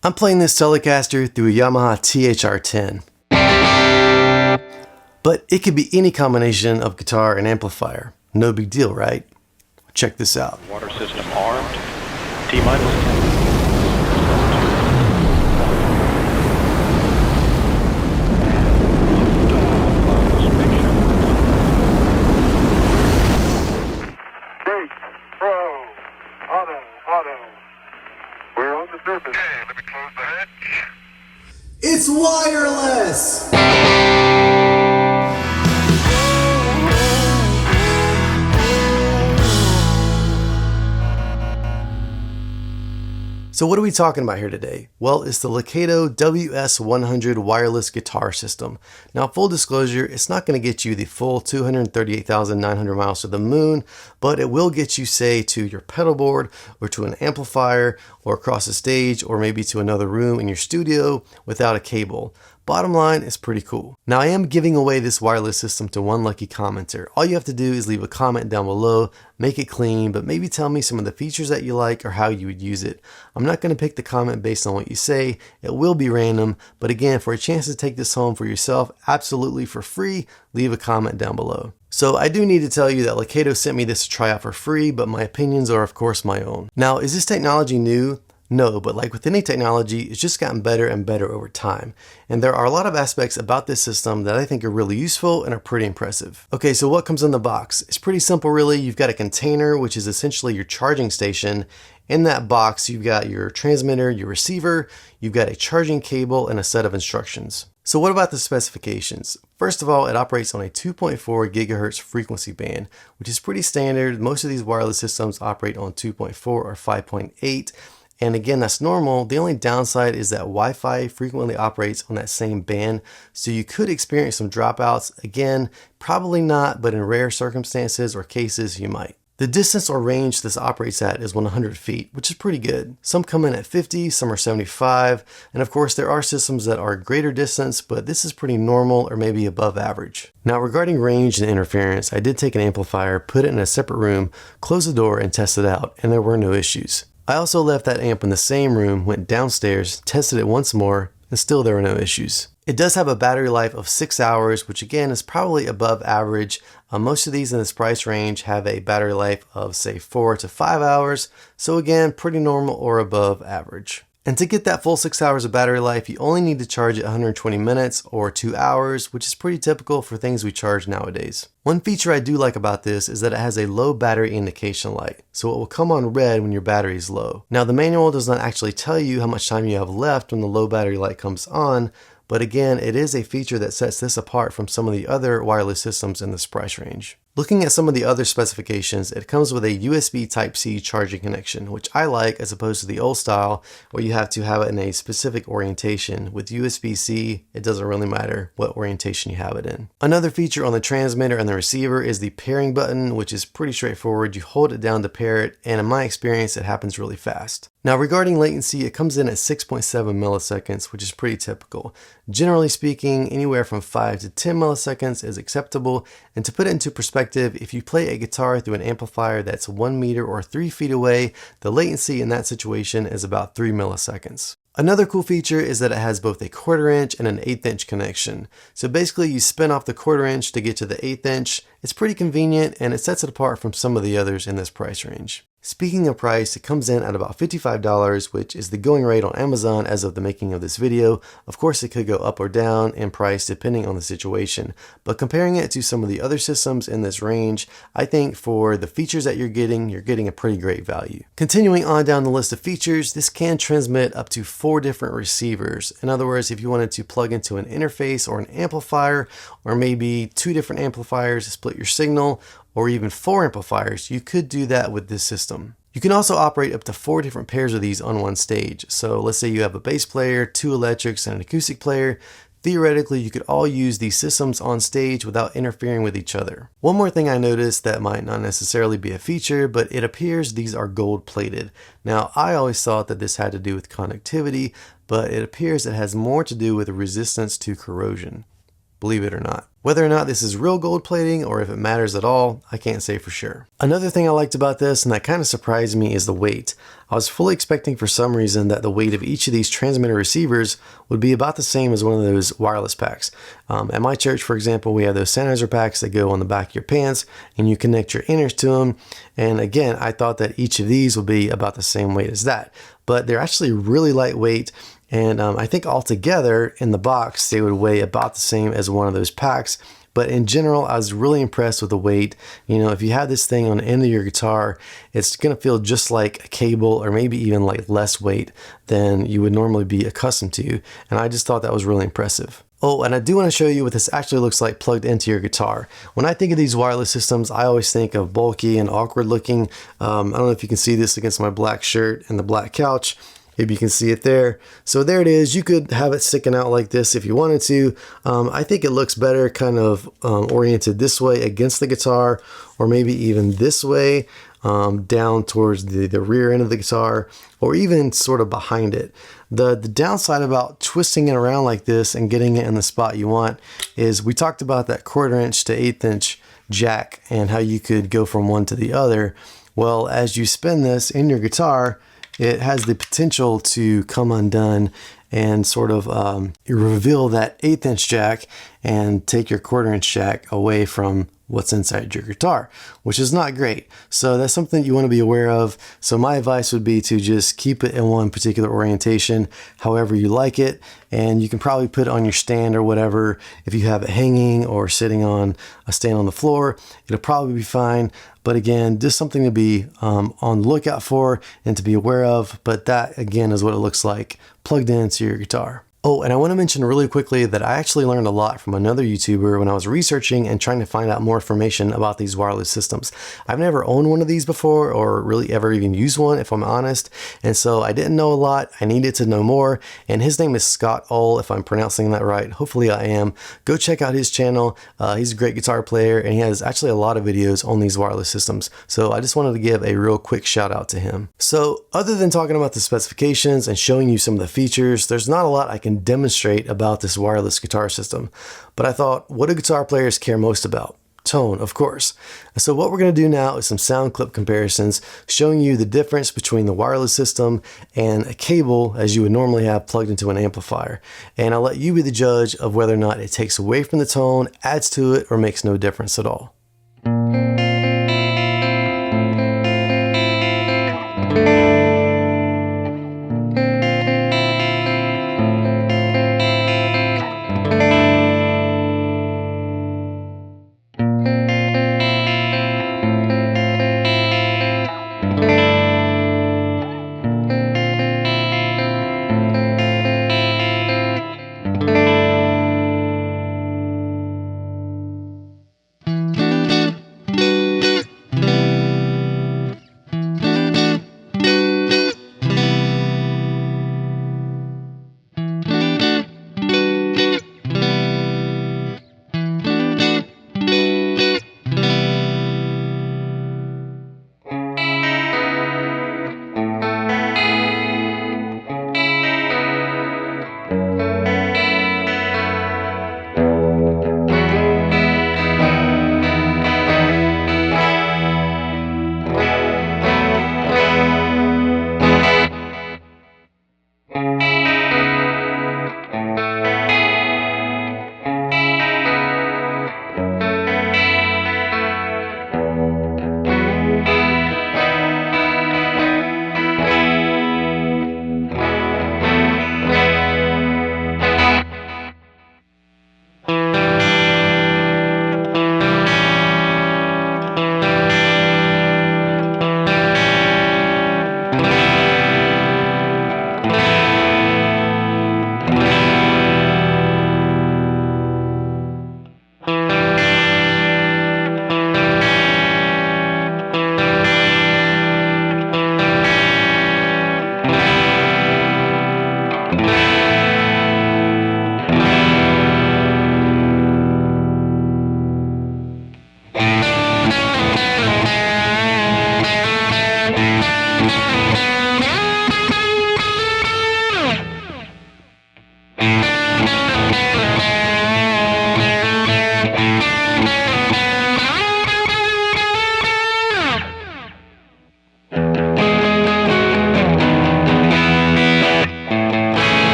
I'm playing this Telecaster through a Yamaha THR-10. But it could be any combination of guitar and amplifier. No big deal, right? Check this out. Water system armed. T-minus 10. We're on the surface. Okay, let me close the hatch. It's wireless! So what are we talking about here today? Well, it's the Lekato WS-100 wireless guitar system. Now, full disclosure, it's not going to get you the full 238,900 miles to the moon, but it will get you, say, to your pedal board or to an amplifier or across the stage or maybe to another room in your studio without a cable. Bottom line, it's pretty cool. Now, I am giving away this wireless system to one lucky commenter. All you have to do is leave a comment down below, make it clean, but maybe tell me some of the features that you like or how you would use it. I'm not going to pick the comment based on what you say. It will be random, but again, for a chance to take this home for yourself, absolutely for free, leave a comment down below. So I do need to tell you that Lekato sent me this to try out for free, but my opinions are of course my own. Now, is this technology new? No, but like with any technology, it's just gotten better and better over time. And there are a lot of aspects about this system that I think are really useful and are pretty impressive. Okay, so what comes in the box? It's pretty simple really. You've got a container, which is essentially your charging station. In that box, you've got your transmitter, your receiver, you've got a charging cable, and a set of instructions. So what about the specifications? First of all, it operates on a 2.4 gigahertz frequency band, which is pretty standard. Most of these wireless systems operate on 2.4 or 5.8. And again, that's normal. The only downside is that Wi-Fi frequently operates on that same band, so you could experience some dropouts. Again, probably not, but in rare circumstances or cases, you might. The distance or range this operates at is 100 feet, which is pretty good. Some come in at 50, some are 75, and of course there are systems that are greater distance, but this is pretty normal or maybe above average. Now regarding range and interference, I did take an amplifier, put it in a separate room, close the door, and test it out, and there were no issues. I also left that amp in the same room, went downstairs, tested it once more, and still there were no issues. It does have a battery life of 6 hours, which again is probably above average. Most of these in this price range have a battery life of say 4 to 5 hours, so again, pretty normal or above average. And to get that full 6 hours of battery life, you only need to charge it 120 minutes or 2 hours, which is pretty typical for things we charge nowadays. One feature I do like about this is that it has a low battery indication light, so it will come on red when your battery is low. Now the manual does not actually tell you how much time you have left when the low battery light comes on, but again, it is a feature that sets this apart from some of the other wireless systems in this price range. Looking at some of the other specifications, it comes with a USB Type-C charging connection, which I like as opposed to the old style where you have to have it in a specific orientation. With USB-C, it doesn't really matter what orientation you have it in. Another feature on the transmitter and the receiver is the pairing button, which is pretty straightforward. You hold it down to pair it, and in my experience, it happens really fast. Now regarding latency, it comes in at 6.7 milliseconds, which is pretty typical. Generally speaking, anywhere from 5 to 10 milliseconds is acceptable, and to put it into perspective, if you play a guitar through an amplifier that's 1 meter or 3 feet away, the latency in that situation is about 3 milliseconds. Another cool feature is that it has both a 1/4 inch and an 1/8 inch connection. So basically you spin off the 1/4 inch to get to the 1/8 inch. It's pretty convenient and it sets it apart from some of the others in this price range. Speaking of price, it comes in at about $55, which is the going rate on Amazon as of the making of this video. Of course, it could go up or down in price depending on the situation, but comparing it to some of the other systems in this range, I think for the features that you're getting a pretty great value. Continuing on down the list of features, this can transmit up to 4 different receivers. In other words, if you wanted to plug into an interface or an amplifier, or maybe 2 different amplifiers to split your signal, or even 4 amplifiers, you could do that with this system. You can also operate up to 4 different pairs of these on one stage. So let's say you have a bass player, 2 electrics, and an acoustic player. Theoretically, you could all use these systems on stage without interfering with each other. One more thing I noticed that might not necessarily be a feature, but it appears these are gold plated. Now, I always thought that this had to do with conductivity, but it appears it has more to do with resistance to corrosion. believe it or not. Whether or not this is real gold plating or if it matters at all, I can't say for sure. Another thing I liked about this, and that kind of surprised me, is the weight. I was fully expecting for some reason that the weight of each of these transmitter receivers would be about the same as one of those wireless packs. At my church, for example, we have those Sennheiser packs that go on the back of your pants and you connect your inners to them. And again, I thought that each of these would be about the same weight as that, but they're actually really lightweight. And I think altogether in the box, they would weigh about the same as one of those packs. But in general, I was really impressed with the weight. You know, if you have this thing on the end of your guitar, it's going to feel just like a cable, or maybe even like less weight than you would normally be accustomed to. And I just thought that was really impressive. Oh, and I do want to show you what this actually looks like plugged into your guitar. When I think of these wireless systems, I always think of bulky and awkward looking. I don't know if you can see this against my black shirt and the black couch. Maybe you can see it there. So there it is. You could have it sticking out like this if you wanted to. I think it looks better kind of oriented this way against the guitar, or maybe even this way down towards the rear end of the guitar, or even sort of behind it. The downside about twisting it around like this and getting it in the spot you want is we talked about that 1/4 inch to 1/8 inch jack and how you could go from one to the other. Well, as you spin this in your guitar, it has the potential to come undone and sort of reveal that 1/8 inch jack and take your 1/4 inch jack away from what's inside your guitar, which is not great. So that's something you want to be aware of. So my advice would be to just keep it in one particular orientation, however you like it. And you can probably put it on your stand or whatever. If you have it hanging or sitting on a stand on the floor, it'll probably be fine. But again, just something to be on the lookout for and to be aware of. But that again is what it looks like plugged into your guitar. Oh, and I want to mention really quickly that I actually learned a lot from another YouTuber when I was researching and trying to find out more information about these wireless systems. I've never owned one of these before, or really ever even used one, if I'm honest. And so I didn't know a lot. I needed to know more. And his name is Scott Ull, if I'm pronouncing that right. Hopefully I am. Go check out his channel. He's a great guitar player, and he has actually a lot of videos on these wireless systems. So I just wanted to give a real quick shout out to him. So other than talking about the specifications and showing you some of the features, there's not a lot I can demonstrate about this wireless guitar system. But I thought, what do guitar players care most about? Tone, of course. And so what we're going to do now is some sound clip comparisons, showing you the difference between the wireless system and a cable as you would normally have plugged into an amplifier. And I'll let you be the judge of whether or not it takes away from the tone, adds to it, or makes no difference at all.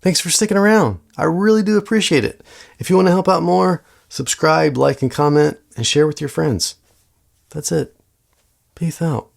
Thanks for sticking around. I really do appreciate it. If you want to help out more, subscribe, like, and comment, and share with your friends. That's it. Peace out.